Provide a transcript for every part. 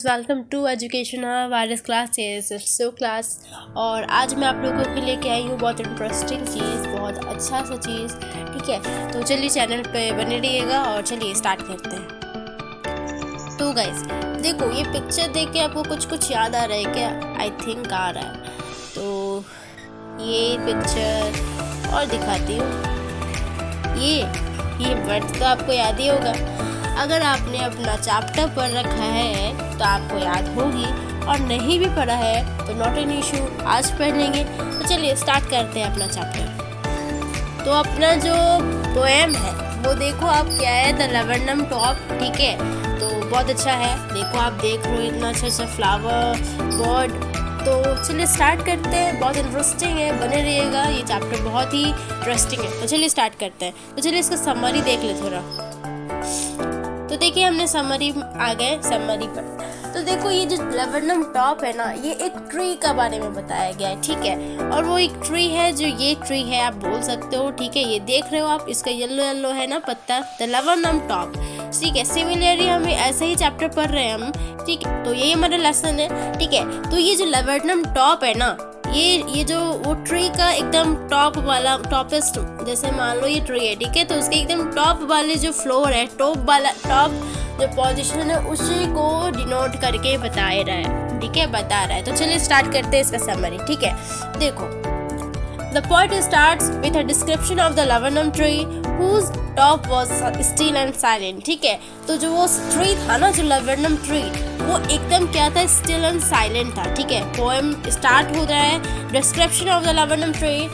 Welcome to education virus classes so class. और आज मैं आप लोगों के लिए लेके आई हूँ बहुत इंटरेस्टिंग चीज़, बहुत अच्छा सा चीज़। ठीक है, तो चलिए चैनल पे बने रहिएगा और चलिए स्टार्ट करते हैं। तो गाइस देखो, ये पिक्चर देख के आपको कुछ याद आ रहा है क्या? आई थिंक आ रहा है। तो ये पिक्चर और दिखाती हूँ। ये वर्ड तो आपको याद ही होगा। अगर आपने अपना चैप्टर पढ़ रखा है तो आपको याद होगी, और नहीं भी पढ़ा है तो नॉट एन इशू, आज पढ़ लेंगे। तो चलिए स्टार्ट करते हैं अपना चैप्टर। तो अपना जो पोएम है वो देखो आप, क्या है, द लैवेंडर टॉप। ठीक है, तो बहुत अच्छा है। देखो आप देख रहे हो इतना अच्छा फ्लावर बर्ड। तो चलिए स्टार्ट करते हैं, बहुत इंटरेस्टिंग है, बने रहिएगा। ये चैप्टर बहुत ही इंटरेस्टिंग है। तो चलिए स्टार्ट करते हैं। तो चलिए इसका समरी देख ले थोड़ा। तो देखिए हमने समरी आ गए समरी पर। तो देखो ये जो लैवेंडर टॉप है ना, ये एक ट्री का बारे में बताया गया है। ठीक है, और वो एक ट्री है, जो ये ट्री है आप बोल सकते हो। ठीक है, ये देख रहे हो आप, इसका येलो है ना पत्ता, द लैवेंडर टॉप। ठीक है, सिमिलरली हमें ऐसे ही चैप्टर पढ़ रहे हैं हम। ठीक है, तो यही हमारा लेसन है। ठीक है, तो ये जो लैवेंडर टॉप है ना, ये जो वो ट्री का एकदम टॉप वाला, टॉपेस्ट, जैसे मान लो ये ट्री है। ठीक है, तो उसके एकदम टॉप वाले जो फ्लोर है, टॉप जो पोजीशन है, उसी को डिनोट करके बता रहा है। ठीक है, बता रहा है। तो चलिए स्टार्ट करते हैं इसका समरी। ठीक है, देखो The poet starts with a description of the laburnum tree whose top was still and silent. ठीक है, तो जो वो ट्री था ना, जो laburnum tree, वो एकदम क्या था, still and silent था। ठीक है, पोएम स्टार्ट हो रहा है, description of the laburnum tree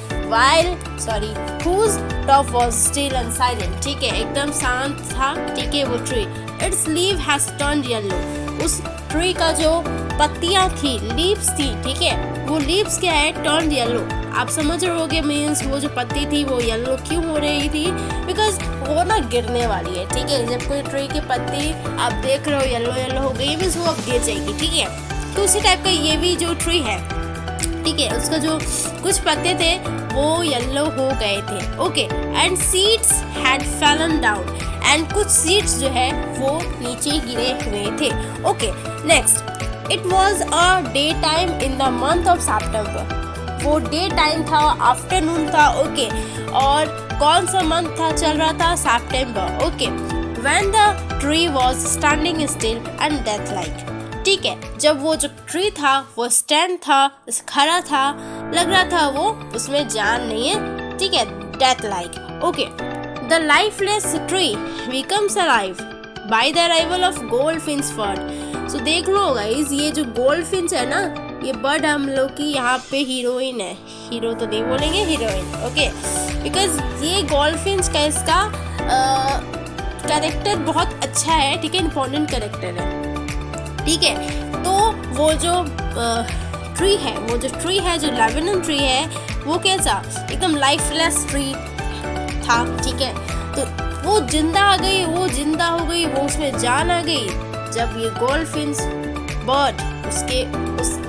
whose top was still and silent. ठीक है, एकदम शांत था। ठीक है, वो tree, its leaf has turned yellow. उस ट्री का जो पत्तियां थी, लीव्स थी, ठीक है, वो लीव्स क्या है, टर्न येलो। आप समझ रहे होगे, मीन्स वो जो पत्ती थी वो येलो क्यों हो रही थी, बिकॉज वो ना गिरने वाली है। ठीक है, जब कोई ट्री की पत्ती आप देख रहे हो येलो हो गई, मीन्स वो अब गिर जाएगी। ठीक है, तो उसी टाइप का ये भी जो ट्री है, ठीक है, उसका जो कुछ पत्ते थे वो येलो हो गए थे। Okay, and seeds had fallen down, and कुछ सीड्स जो है वो नीचे गिरे हुए थे। Okay, next, it was a day time in the month of सितंबर। वो डे टाइम था, आफ्टरनून था। ओके, और कौन सा मंथ था, चल रहा था सितंबर। Okay, when the tree was standing still and death like. ठीक है, जब वो जो ट्री था वो स्टैंड था, खड़ा था, लग रहा था वो उसमें जान नहीं है। ठीक है, death like. Okay, the lifeless tree becomes alive by the arrival of goldfinch bird. So देख लो गाइस, ये जो गोल्डफिन्च है ना, ये बर्ड हम लोग की यहाँ पे हीरोइन है। हीरो तो नहीं बोलेंगे, हीरोइन। ओके, बिकॉज ये गोल्डफिन्च का इसका कैरेक्टर बहुत अच्छा है। ठीक है, इंपॉर्टेंट कैरेक्टर है। ठीक है, तो वो जो ट्री है, जो लैवेंडर ट्री है, वो कैसा, एकदम लाइफलेस ट्री था। ठीक है, तो वो जिंदा आ गई, वो जिंदा हो गई, वो उसमें जान आ गई जब ये गोल्डफिन्च बर्ड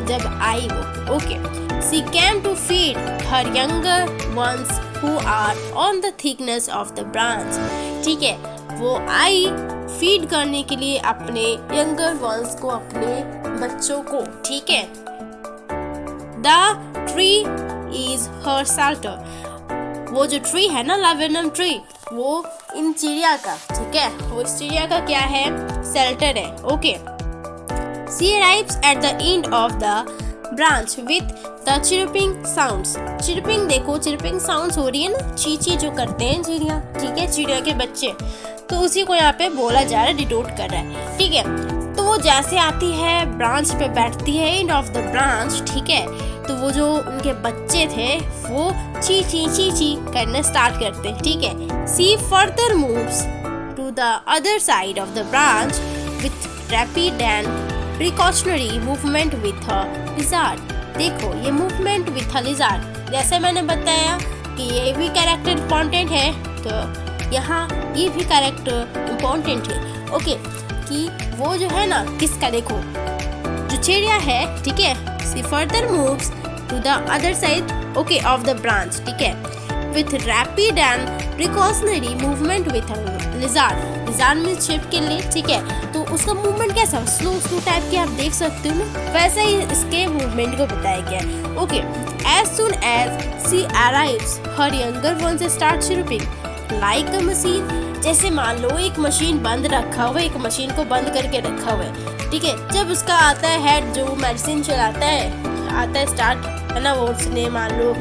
जब आई वो। Okay, she came to feed her younger ones who are on the thickness of the branch. ठीक है, वो आई फीड करने के लिए अपने यंगर वंस को, अपने बच्चों को। ठीक है, the tree is her shelter. वो जो ट्री है ना, लैवेंडर ट्री, वो इन चिड़िया का, ठीक है, वो इस चिड़िया का क्या है, शेल्टर है। Okay, she arrives at the end of the branch with the chirping sounds. Chirping, देखो चिरपिंग साउंड्स हो रही है ना, चींची जो करते हैं चिड़िया। ठीक है, चिड़िया के बच्चे, तो उसी को यहाँ पे बोला जा रहा है, डिनोट कर रहा है। ठीक है, तो वो जैसे आती है, ब्रांच पे बैठती है, एंड ऑफ द ब्रांच। ठीक है, तो वो जो उनके बच्चे थे वो ची ची करना स्टार्ट करते हैं। ठीक है, she further moves to the other side of the branch with rapid and precautionary movement with a lizard. देखो ये मूवमेंट विथ अ लिज़ार्ड, जैसे मैंने बताया कि ये भी कैरेक्टर इम्पोर्टेंट है, तो यहाँ ये भी कैरेक्टर इम्पोर्टेंट है। ओके, कि वो जो है ना, किसका, देखो जो चिड़िया है। ठीक है, she further moves to the other side, okay, of the branch. ठीक है, with rapid and precautionary movement with a lizard. Design में छिपकली लिए, ठीक है। तो उसका मूवमेंट कैसा, स्लो टाइप के आप देख सकते हो ना, वैसा ही इसके मूवमेंट को बताया गया है। Okay, as soon as she arrives her younger ones start chirping like a machine. जैसे मान लो एक मशीन बंद रखा हुआ है, एक मशीन को बंद करके रखा हुआ है, ठीक है। जब उसका आता है हेड जो मेडिसिन चलाता है स्टार्ट, है ना, वो उसने मान लो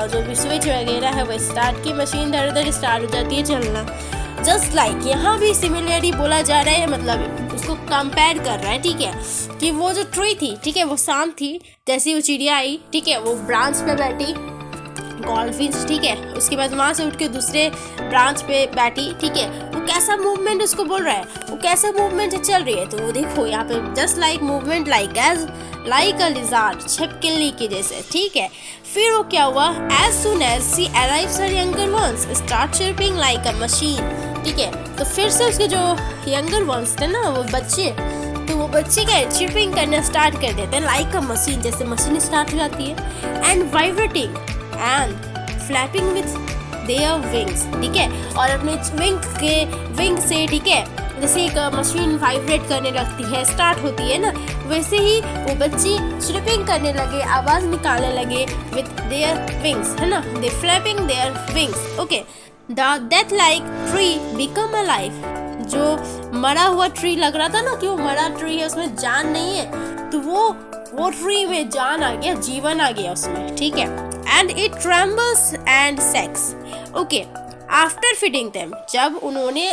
जो भी स्विच वगैरह है वो स्टार्ट की, मशीन धड़ स्टार्ट हो जाती है चलना। जस्ट लाइक यहाँ भी सिमिलरली बोला जा रहा है, मतलब उसको कंपेयर कर रहा है, ठीक है, कि वो जो ट्री थी, ठीक है, वो शांत थी। जैसे वो चिड़िया आई, ठीक है, वो ब्रांच पे बैठी गोल्डफिश, ठीक है, उसके बाद वहाँ से उठ के दूसरे ब्रांच पे बैठी, ठीक है। वो कैसा मूवमेंट उसको बोल रहा है, वो कैसा मूवमेंट चल रही है, तो वो देखो यहाँ पे just like movement like a lizard, छिपकली के जैसे, ठीक है। फिर वो क्या हुआ, as soon as she arrives her younger ones start chirping like a machine, ठीक है। तो फिर से उसके जो यंगर वंस थे ना, वो बच्चे, तो वो बच्चे क्या chirping करना स्टार्ट कर देते हैं लाइक अ मशीन, जैसे मशीन स्टार्ट हो जाती है। And vibrating and flapping with their wings, ठीक है, और अपने विंग से, ठीक है, जैसे एक मशीन वाइब्रेट करने लगती है, स्टार्ट होती है ना, वैसे ही वो बच्चे chirping करने लगे, आवाज निकालने लगे विथ देयर विंग्स, है ना, they flapping their wings. Okay, the death like tree become alive. जो मरा हुआ ट्री लग रहा था ना कि वो मरा ट्री है, उसमें जान नहीं है, तो वो ट्री में जान आ गया, जीवन आ गया उसमें, ठीक है। And it trembles and sex. Okay, after feeding them, जब उन्होंने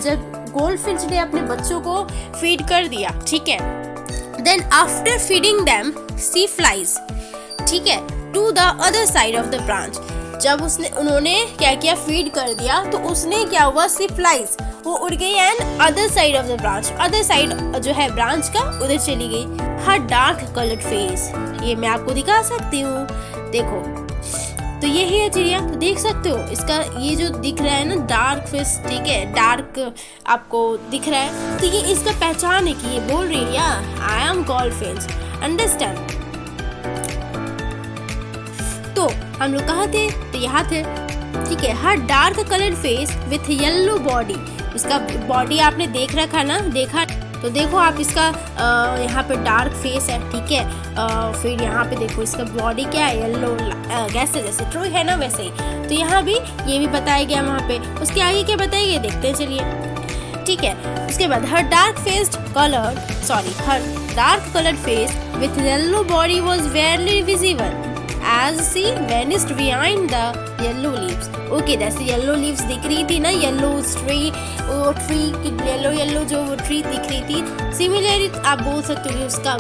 जब गोल्डफिश ने अपने बच्चों को फीड कर दिया, ठीक है, then after feeding them she flies, ठीक है, to the other side of the branch. जब उन्होंने क्या किया, फीड कर दिया, तो उसने क्या हुआ, सी फ्लाइज, वो उड़ गई and other side of the branch, other side जो है ब्रांच का, उधर चली गई। हर डार्क कलर्ड फेस, ये मैं आपको दिखा सकती हूँ, देखो, तो यही है चिड़िया, तो देख सकते हो इसका ये जो दिख रहा है ना डार्क फेस, ठीक है, डार्क आपको दिख रहा है, तो ये इसका पहचान है कि ये बोल रही है, या आई एम गोल्डफिश, अंडरस्टैंड। तो हम लोग कहाँ थे, तो यहाँ थे, ठीक है। Her dark coloured face with yellow body, उसका बॉडी आपने देख रखा ना, देखा, तो देखो आप इसका यहाँ पे डार्क फेस है, ठीक है। फिर यहाँ पे देखो इसका बॉडी क्या है, येलो, जैसे ट्रू है ना वैसे ही, तो यहाँ भी ये भी बताया गया वहाँ पे। उसके आगे क्या बताया गया देखते हैं, चलिए, ठीक है। उसके बाद her dark coloured face with yellow body was barely visible as she vanished behind the yellow leaves. Okay, जैसे येलो लीव्स दिख रही थी ना, येलो ट्री, वो ट्री की येलो जो वो ट्री दिख रही थी, सिमिलरली आप बोल सकते हो उसका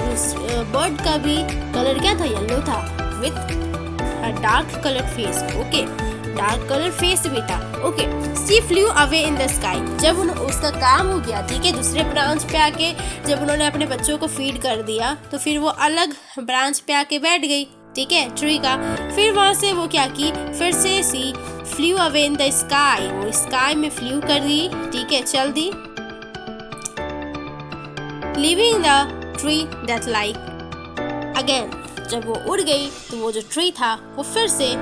बर्ड का भी कलर क्या था, येलो था, with dark colour face. Okay, dark colour face भी था। Okay, she flew away in the sky, जब उसका काम हो गया, ठीक है, दूसरे ब्रांच पे आके जब उन्होंने अपने बच्चों को फीड कर दिया, तो फिर वो अलग ब्रांच पे आके बैठ गई, ठीक है, ट्री का। फिर वहां से वो क्या की, फिर से she flew away in the sky, वो स्काई में फ्लू कर दी, ठीक है, चल दी, leaving the tree that like again. जब वो उड़ गई तो वो जो ट्री था वो फिर से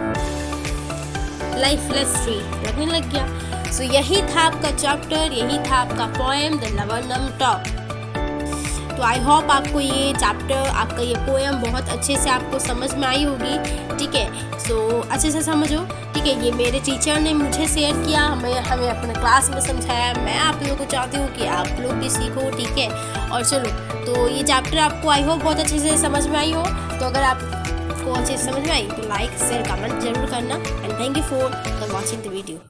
लाइफलेस ट्री लगने लग गया। सो यही था आपका चैप्टर, यही था आपका पोएम द लवणम टॉप। तो आई होप आपको ये चैप्टर, आपका ये पोएम बहुत अच्छे से आपको समझ में आई होगी, ठीक है। सो अच्छे से समझो, ठीक है। ये मेरे टीचर ने मुझे शेयर किया, हमें अपने क्लास में समझाया, मैं आप लोगों को चाहती हूँ कि आप लोग भी सीखो, ठीक है। और चलो, तो ये चैप्टर आपको आई होप बहुत अच्छे से समझ में आई हो। तो अगर आपको अच्छे से समझ में आई तो लाइक शेयर कमेंट जरूर करना, and thank you for watching the video.